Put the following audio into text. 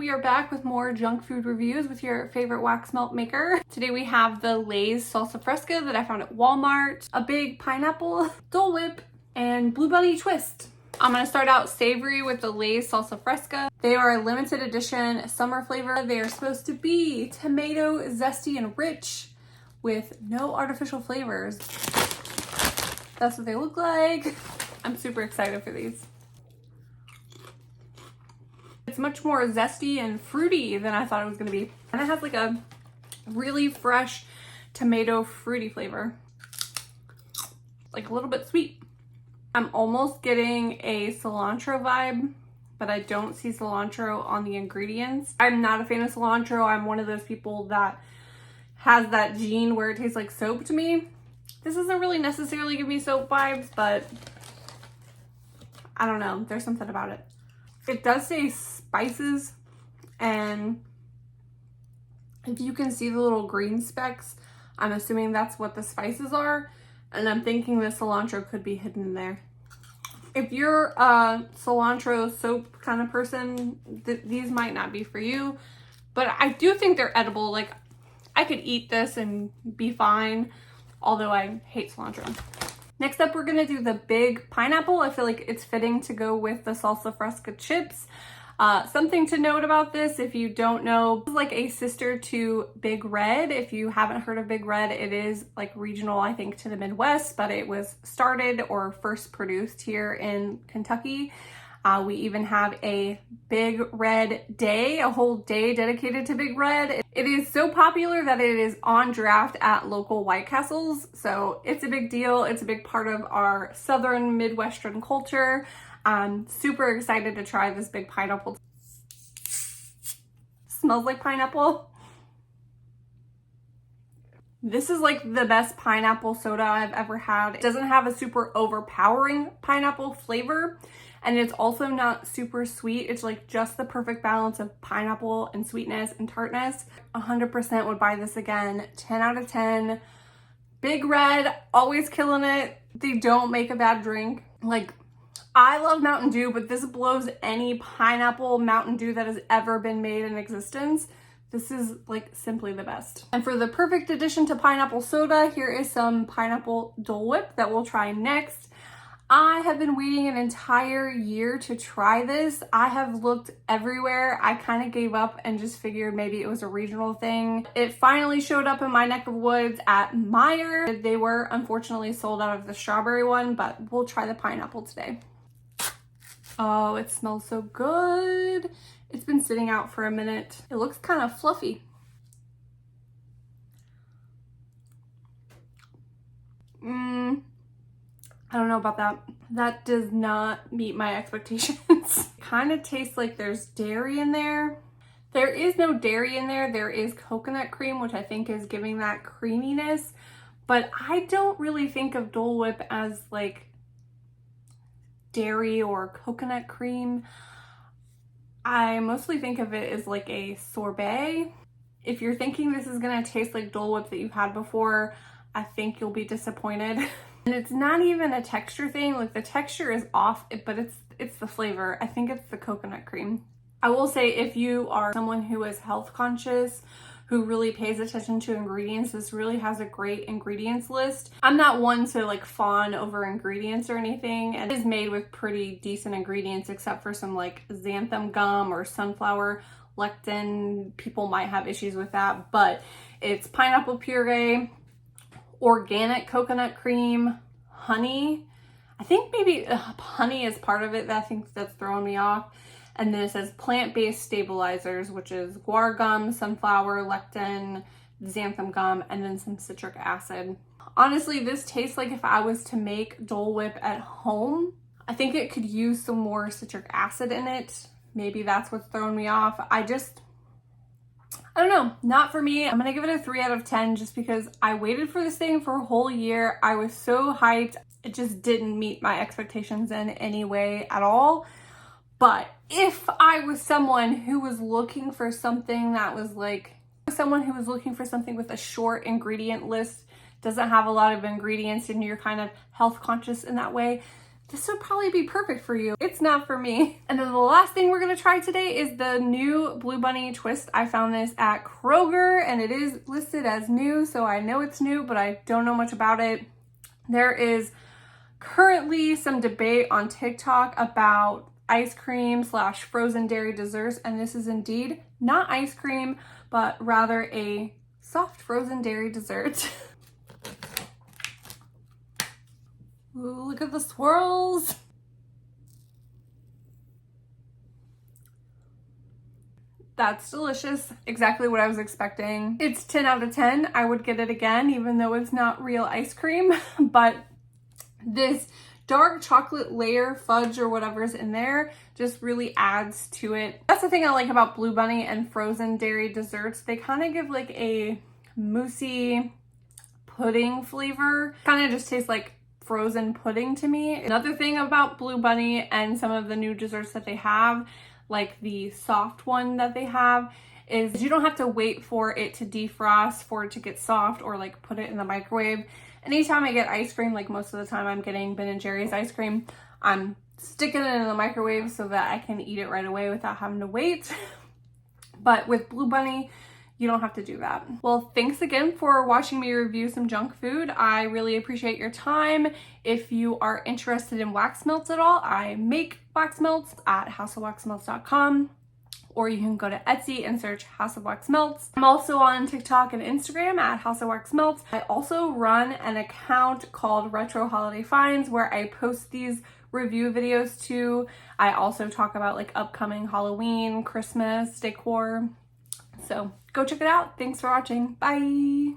We are back with more junk food reviews with your favorite wax melt maker. Today we have the Lay's Salsa Fresca that I found at Walmart, a big pineapple, Dole Whip, and Blue Bunny twist. I'm gonna start out savory with the Lay's Salsa Fresca. They are a limited edition summer flavor. They are supposed to be tomato, zesty, and rich with no artificial flavors. That's what they look like. I'm super excited for these. It's much more zesty and fruity than I thought it was gonna be. And it has like a really fresh tomato fruity flavor. Like a little bit sweet. I'm almost getting a cilantro vibe, but I don't see cilantro on the ingredients. I'm not a fan of cilantro. I'm one of those people that has that gene where it tastes like soap to me. This doesn't really necessarily give me soap vibes, but I don't know. There's something about it. It does say spices, and if you can see the little green specks, I'm assuming that's what the spices are, and I'm thinking the cilantro could be hidden in there. If you're a cilantro soap kind of person, these might not be for you, but I do think they're edible. Like, I could eat this and be fine, although I hate cilantro. Next up, we're gonna do the big pineapple. I feel like it's fitting to go with the Salsa Fresca chips. Something to note about this, if you don't know, it's like a sister to Big Red. If you haven't heard of Big Red, it is like regional, I think, to the Midwest, but it was started or first produced here in Kentucky. We even have a Big Red Day, a whole day dedicated to Big Red. It is so popular that it is on draft at local White Castles, so it's a big deal. It's a big part of our Southern Midwestern culture. I'm super excited to try this big pineapple. Smells like pineapple. This is like the best pineapple soda I've ever had. It doesn't have a super overpowering pineapple flavor, and it's also not super sweet. It's like just the perfect balance of pineapple and sweetness and tartness. 100% would buy this again. 10 out of 10. Big Red, always killing it. They don't make a bad drink. Like, I love Mountain Dew, but this blows any pineapple Mountain Dew that has ever been made in existence. This is like simply the best. And for the perfect addition to pineapple soda, here is some pineapple Dole Whip that we'll try next. I have been waiting an entire year to try this. I have looked everywhere. I kind of gave up and just figured maybe it was a regional thing. It finally showed up in my neck of woods at Meijer. They were unfortunately sold out of the strawberry one, but we'll try the pineapple today. Oh, it smells so good. It's been sitting out for a minute. It looks kind of fluffy. I don't know about that. That does not meet my expectations. Kind of tastes like there's dairy in there. There is no dairy in there. There is coconut cream, which I think is giving that creaminess. But I don't really think of Dole Whip as like dairy or coconut cream. I mostly think of it as like a sorbet. If you're thinking this is gonna taste like Dole Whip that you've had before, I think you'll be disappointed. And it's not even a texture thing. Like, the texture is off, but it's the flavor. I think it's the coconut cream. I will say, if you are someone who is health conscious, who really pays attention to ingredients, this really has a great ingredients list. I'm not one to like fawn over ingredients or anything, and it is made with pretty decent ingredients except for some like xanthan gum or sunflower lectin. People might have issues with that, but it's pineapple puree, organic coconut cream, honey. I think maybe honey is part of it. I think that's throwing me off. And then it says plant-based stabilizers, which is guar gum, sunflower, lectin, xanthan gum, and then some citric acid. Honestly, this tastes like if I was to make Dole Whip at home. I think it could use some more citric acid in it. Maybe that's what's throwing me off. I don't know, not for me. I'm gonna give it a 3 out of 10 just because I waited for this thing for a whole year. I was so hyped. It just didn't meet my expectations in any way at all. But if I was someone who was looking for something that was like, someone who was looking for something with a short ingredient list, doesn't have a lot of ingredients, and you're kind of health conscious in that way, this would probably be perfect for you. It's not for me. And then the last thing we're gonna try today is the new Blue Bunny twist. I found this at Kroger and it is listed as new, so I know it's new, but I don't know much about it. There is currently some debate on TikTok about ice cream / frozen dairy desserts, and this is indeed not ice cream, but rather a soft frozen dairy dessert. Ooh, look at the swirls. That's delicious. Exactly what I was expecting. It's 10 out of 10. I would get it again, even though it's not real ice cream, but this dark chocolate layer, fudge or whatever's in there, just really adds to it. That's the thing I like about Blue Bunny and frozen dairy desserts. They kind of give like a moussey pudding flavor. Kind of just tastes like frozen pudding to me. Another thing about Blue Bunny and some of the new desserts that they have, like the soft one that they have, is you don't have to wait for it to defrost for it to get soft or like put it in the microwave. Anytime I get ice cream, like most of the time I'm getting Ben & Jerry's ice cream, I'm sticking it in the microwave so that I can eat it right away without having to wait. But with Blue Bunny, you don't have to do that. Well, thanks again for watching me review some junk food. I really appreciate your time. If you are interested in wax melts at all, I make wax melts at houseofwaxmelts.com, or you can go to Etsy and search House of Wax Melts. I'm also on TikTok and Instagram at House of Wax Melts. I also run an account called Retro Holiday Finds where I post these review videos too. I also talk about like upcoming Halloween, Christmas decor. So go check it out. Thanks for watching. Bye.